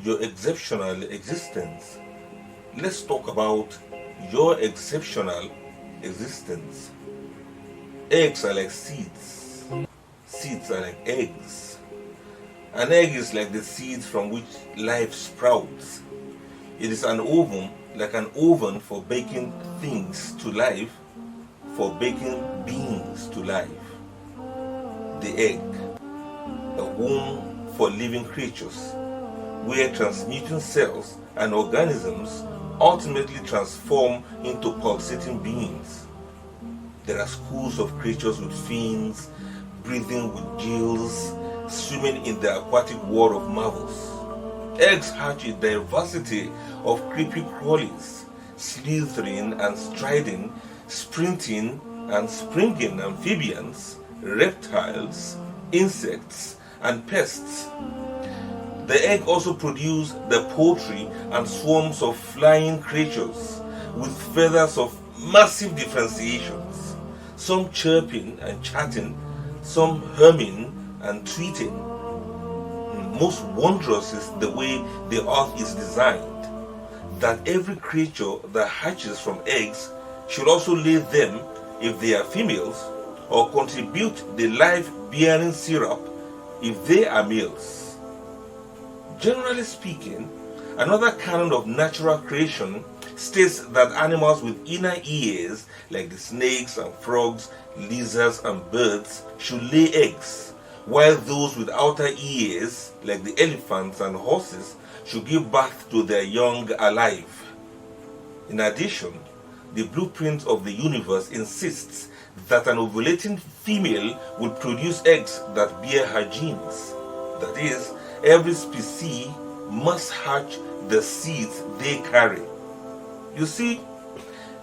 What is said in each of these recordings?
your exceptional existence. Let's talk about your exceptional existence. Eggs are like seeds. Seeds are like eggs. An egg is like the seeds from which life sprouts. It is an oven, like an oven for baking things to life, for baking beings to life. The egg, a womb for living creatures, where transmuting cells and organisms ultimately transform into pulsating beings. There are schools of creatures with fins, breathing with gills, swimming in the aquatic world of marvels. Eggs hatch a diversity of creepy crawlies, slithering and striding, sprinting and springing amphibians, reptiles, insects, and pests. The egg also produces the poultry and swarms of flying creatures with feathers of massive differentiations, some chirping and chatting, some humming and tweeting. Most wondrous is the way the earth is designed, that every creature that hatches from eggs should also lay them if they are females, or contribute the life-bearing syrup if they are males. Generally speaking, another canon of natural creation states that animals with inner ears, like the snakes and frogs, lizards and birds, should lay eggs, while those with outer ears, like the elephants and horses, should give birth to their young alive. In addition, the blueprint of the universe insists that an ovulating female will produce eggs that bear her genes. That is, every species must hatch the seeds they carry. You see,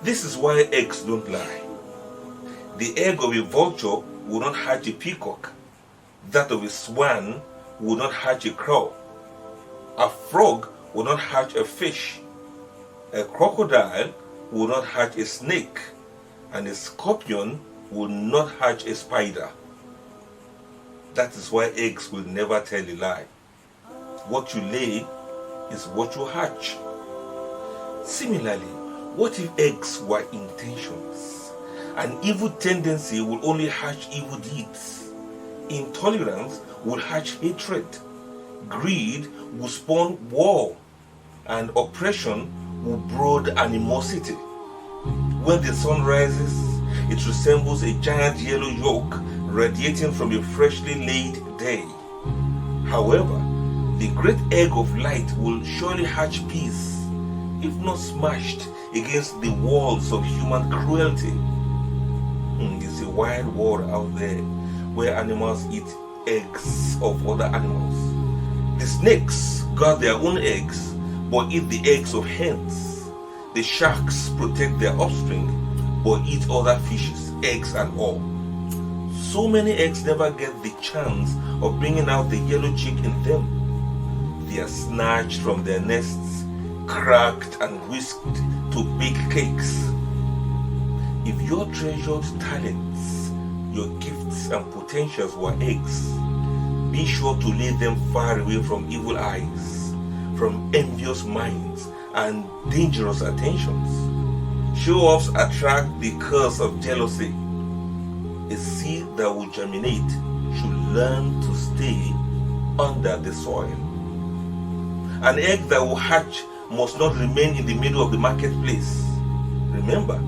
this is why eggs don't lie. The egg of a vulture will not hatch a peacock. That of a swan will not hatch a crow. A frog will not hatch a fish. A crocodile will not hatch a snake. And a scorpion will not hatch a spider. That is why eggs will never tell a lie. What you lay is what you hatch. Similarly, what if eggs were intentions? An evil tendency will only hatch evil deeds. Intolerance will hatch hatred. Greed will spawn war. And oppression will brood animosity. When the sun rises, it resembles a giant yellow yolk radiating from a freshly laid day. However, the great egg of light will surely hatch peace, if not smashed against the walls of human cruelty. It's a wild world out there where animals eat eggs of other animals. The snakes guard their own eggs but eat the eggs of hens. The sharks protect their offspring but eat other fishes, eggs and all. So many eggs never get the chance of bringing out the yellow chick in them. They are snatched from their nests, cracked and whisked to bake cakes. If your treasured talents, your gifts and potentials were eggs, be sure to lay them far away from evil eyes, from envious minds and dangerous attentions. Show-offs attract the curse of jealousy. A seed that will germinate should learn to stay under the soil. An egg that will hatch must not remain in the middle of the marketplace. Remember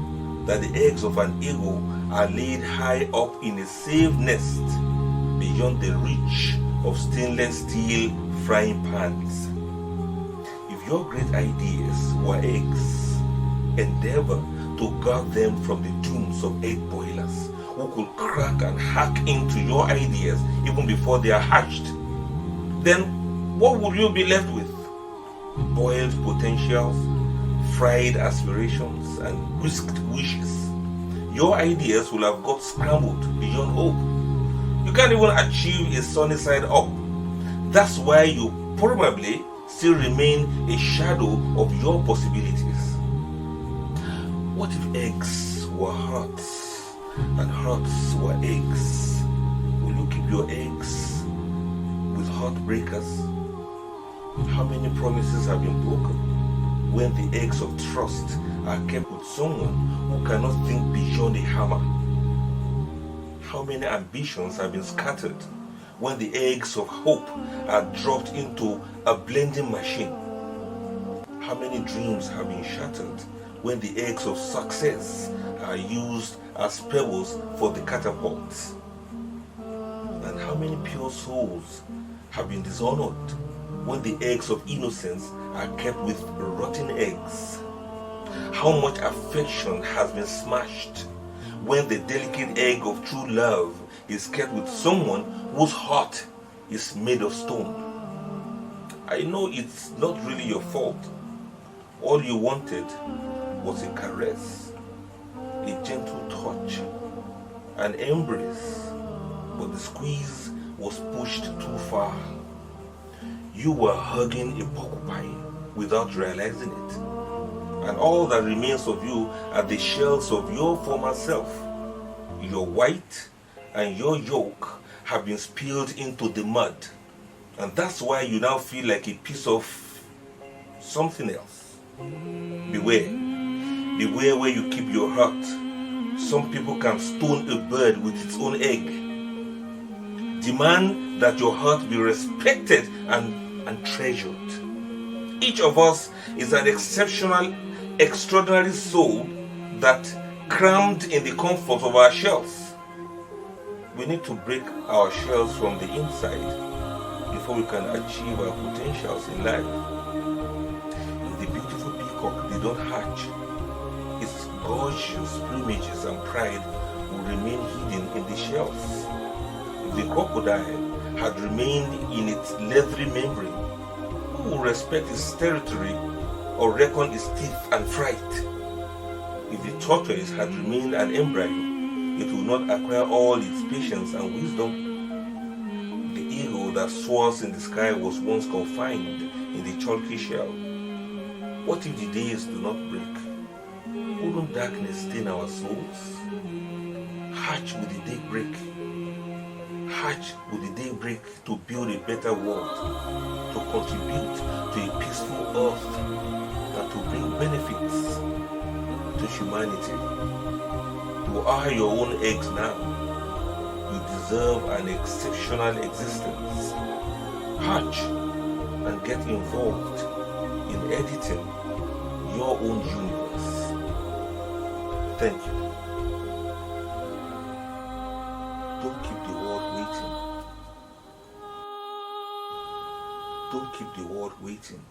that the eggs of an eagle are laid high up in a safe nest beyond the reach of stainless steel frying pans. If your great ideas were eggs, endeavor to guard them from the dooms of egg boilers who could crack and hack into your ideas even before they are hatched. Then what would you be left with? Boiled potentials, fried aspirations, and whisked wishes. Your ideas will have got scrambled beyond hope. You can't even achieve a sunny side up. That's why you probably still remain a shadow of your possibilities. What if eggs were hearts and hearts were eggs? Will you keep your eggs with heartbreakers? How many promises have been broken when the eggs of trust are kept with someone who cannot think beyond a hammer? How many ambitions have been scattered when the eggs of hope are dropped into a blending machine? How many dreams have been shattered when the eggs of success are used as pebbles for the catapults? And how many pure souls have been dishonored when the eggs of innocence are kept with rotten eggs? How much affection has been smashed when the delicate egg of true love is kept with someone whose heart is made of stone? I know it's not really your fault. All you wanted was a caress, a gentle touch, an embrace, but the squeeze was pushed too far. You were hugging a porcupine without realizing it, and all that remains of you are the shells of your former self. Your white and your yolk have been spilled into the mud, and that's why you now feel like a piece of something else. Beware. Beware where you keep your heart. Some people can stone a bird with its own egg. Demand that your heart be respected and treasured. Each of us is an exceptional, extraordinary soul that crammed in the comfort of our shells. We need to break our shells from the inside before we can achieve our potentials in life. The beautiful peacock did not hatch. Its gorgeous plumages and pride will remain hidden in the shells. If the crocodile had remained in its leathery membrane, who will respect its territory or reckon its teeth and fright? If the tortoise had remained an embryo, it would not acquire all its patience and wisdom. The eagle that soars in the sky was once confined in the chalky shell. What if the days do not break? Wouldn't darkness stain our souls? Hatch with the daybreak. Hatch with the daybreak to build a better world, to contribute to a peaceful earth, and to bring benefits to humanity. You are your own eggs now. You deserve an exceptional existence. Hatch and get involved in editing your own universe. Thank you. Don't keep the world waiting. Don't keep the world waiting.